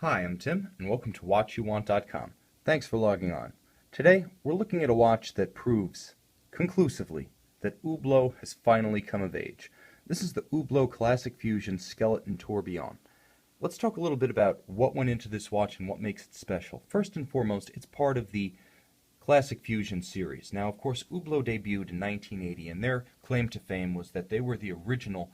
Hi, I'm Tim, and welcome to WatchYouWant.com. Thanks for logging on. Today, we're looking at a watch that proves, conclusively, that Hublot has finally come of age. This is the Hublot Classic Fusion Skeleton Tourbillon. Let's talk a little bit about what went into this watch and what makes it special. First and foremost, it's part of the Classic Fusion series. Now, of course, Hublot debuted in 1980, and their claim to fame was that they were the original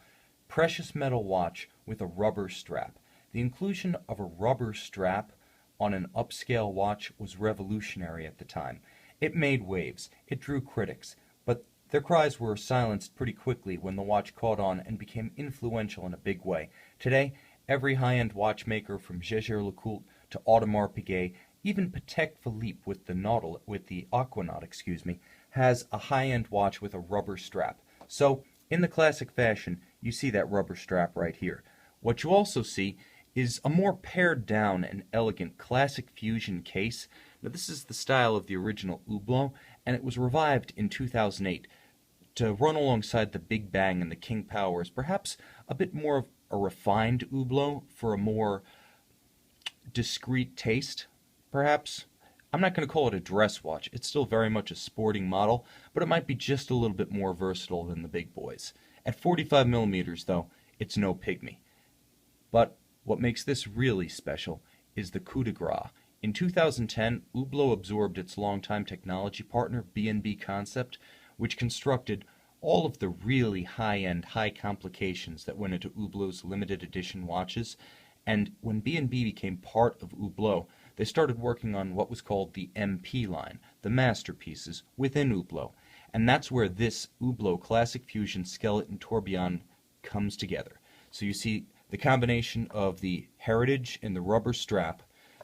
precious metal watch with a rubber strap. The inclusion of a rubber strap on an upscale watch was revolutionary at the time. It made waves, it drew critics, but their cries were silenced pretty quickly when the watch caught on and became influential in a big way. Today, every high-end watchmaker from Jaeger-LeCoultre to Audemars Piguet, even Patek Philippe with the Aquanaut, has a high-end watch with a rubber strap. So, in the classic fashion, you see that rubber strap right here. What you also see is a more pared down and elegant classic fusion case. Now, this is the style of the original Hublot, and it was revived in 2008 to run alongside the Big Bang and the King Power as perhaps a bit more of a refined Hublot for a more discreet taste, perhaps. I'm not going to call it a dress watch. It's still very much a sporting model, but it might be just a little bit more versatile than the big boys. At 45 millimeters, though, it's no pygmy. But what makes this really special is the coup de grace. In 2010, Hublot absorbed its longtime technology partner, B&B Concept, which constructed all of the really high-end, high complications that went into Hublot's limited edition watches. And when B&B became part of Hublot, they started working on what was called the MP line, the masterpieces within Hublot. And that's where this Hublot Classic Fusion Skeleton Tourbillon comes together. So you see the combination of the heritage in the rubber strap,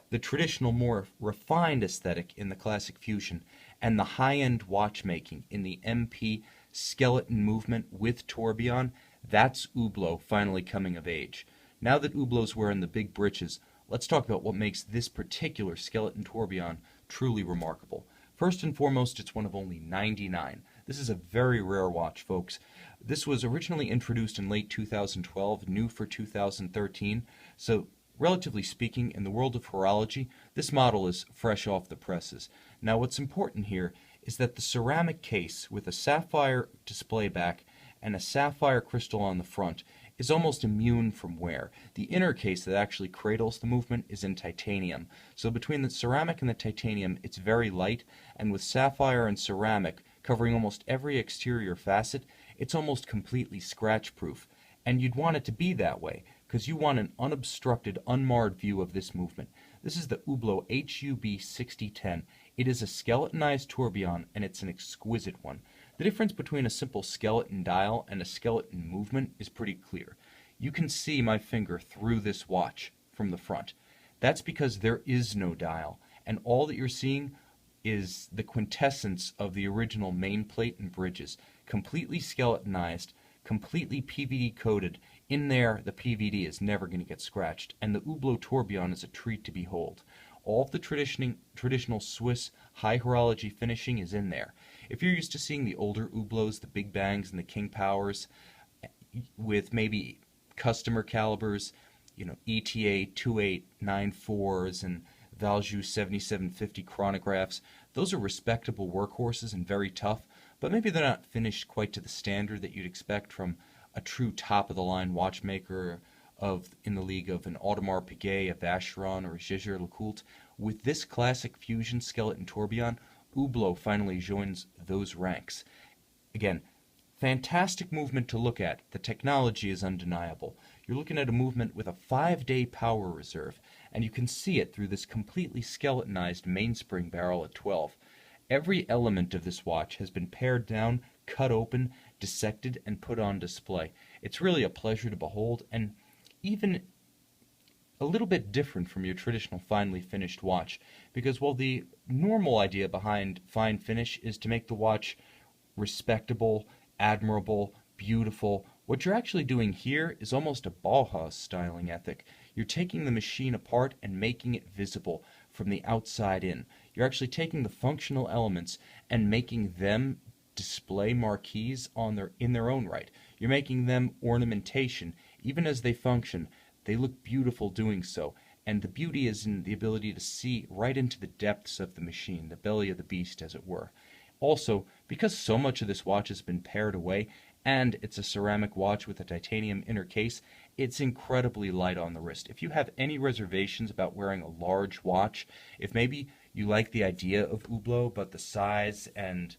the traditional more refined aesthetic in the Classic Fusion, and the high-end watchmaking in the MP skeleton movement with tourbillon. That's Hublot finally coming of age. Now that Hublot's wearing the big britches, let's talk about what makes this particular skeleton tourbillon truly remarkable. First and foremost, it's one of only 99. This is a very rare watch, folks. This was originally introduced in late 2012, new for 2013, so relatively speaking, in the world of horology, this model is fresh off the presses. Now, what's important here is that the ceramic case with a sapphire display back and a sapphire crystal on the front is almost immune from wear. The inner case that actually cradles the movement is in titanium. So between the ceramic and the titanium, it's very light, and with sapphire and ceramic covering almost every exterior facet, it's almost completely scratch-proof. And you'd want it to be that way, because you want an unobstructed, unmarred view of this movement. This is the Hublot HUB 6010. It is a skeletonized tourbillon, and it's an exquisite one. The difference between a simple skeleton dial and a skeleton movement is pretty clear. You can see my finger through this watch from the front. That's because there is no dial, and all that you're seeing is the quintessence of the original main plate and bridges, completely skeletonized, completely PVD coated. In there, the PVD is never going to get scratched, and the Hublot tourbillon is a treat to behold. All of the traditional Swiss high horology finishing is in there. If you're used to seeing the older Hublots, the Big Bangs and the King Powers, with maybe customer calibers, ETA 2894s and Valjoux 7750 chronographs, those are respectable workhorses and very tough, but maybe they're not finished quite to the standard that you'd expect from a true top-of-the-line watchmaker in the league of an Audemars Piguet, a Vacheron, or a Jaeger-LeCoultre. With this classic fusion skeleton tourbillon, Hublot finally joins those ranks. Again, fantastic movement to look at. The technology is undeniable. You're looking at a movement with a 5-day power reserve, and you can see it through this completely skeletonized mainspring barrel at 12. Every element of this watch has been pared down, cut open, dissected, and put on display. It's really a pleasure to behold, and even a little bit different from your traditional finely finished watch, because while the normal idea behind fine finish is to make the watch respectable, admirable, beautiful, what you're actually doing here is almost a Bauhaus styling ethic. You're taking the machine apart and making it visible from the outside in. You're actually taking the functional elements and making them display marquees in their own right. You're making them ornamentation. Even as they function, they look beautiful doing so, And the beauty is in the ability to see right into the depths of the machine, the belly of the beast, as it were. Also, because so much of this watch has been pared away, and it's a ceramic watch with a titanium inner case, it's incredibly light on the wrist. If you have any reservations about wearing a large watch, if maybe you like the idea of Hublot, but the size and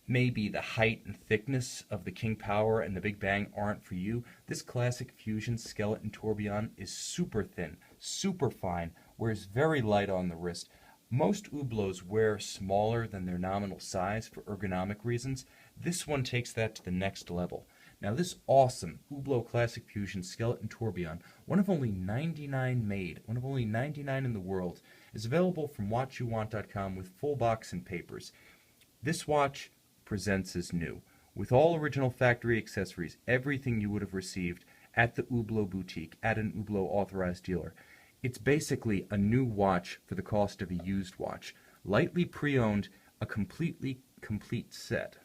maybe the height and thickness of the King Power and the Big Bang aren't for you, this Classic Fusion Skeleton Tourbillon is super thin, super fine, wears very light on the wrist. Most Hublots wear smaller than their nominal size for ergonomic reasons. This one takes that to the next level. Now this awesome Hublot Classic Fusion Skeleton Tourbillon, one of only 99 made, one of only 99 in the world, is available from watchyouwant.com with full box and papers. This watch presents as new, with all original factory accessories, everything you would have received at the Hublot boutique, at an Hublot authorized dealer. It's basically a new watch for the cost of a used watch. Lightly pre-owned, a completely complete set.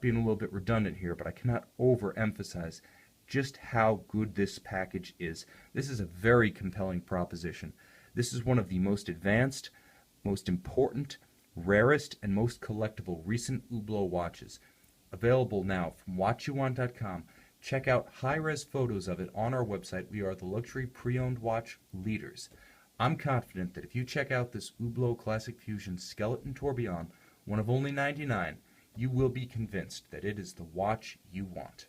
Being a little bit redundant here, but I cannot overemphasize just how good this package is. This is a very compelling proposition. This is one of the most advanced, most important, rarest, and most collectible recent Hublot watches. Available now from watchyouwant.com. Check out high-res photos of it on our website. We are the luxury pre-owned watch leaders. I'm confident that if you check out this Hublot Classic Fusion Skeleton Tourbillon, one of only 99, you will be convinced that it is the watch you want.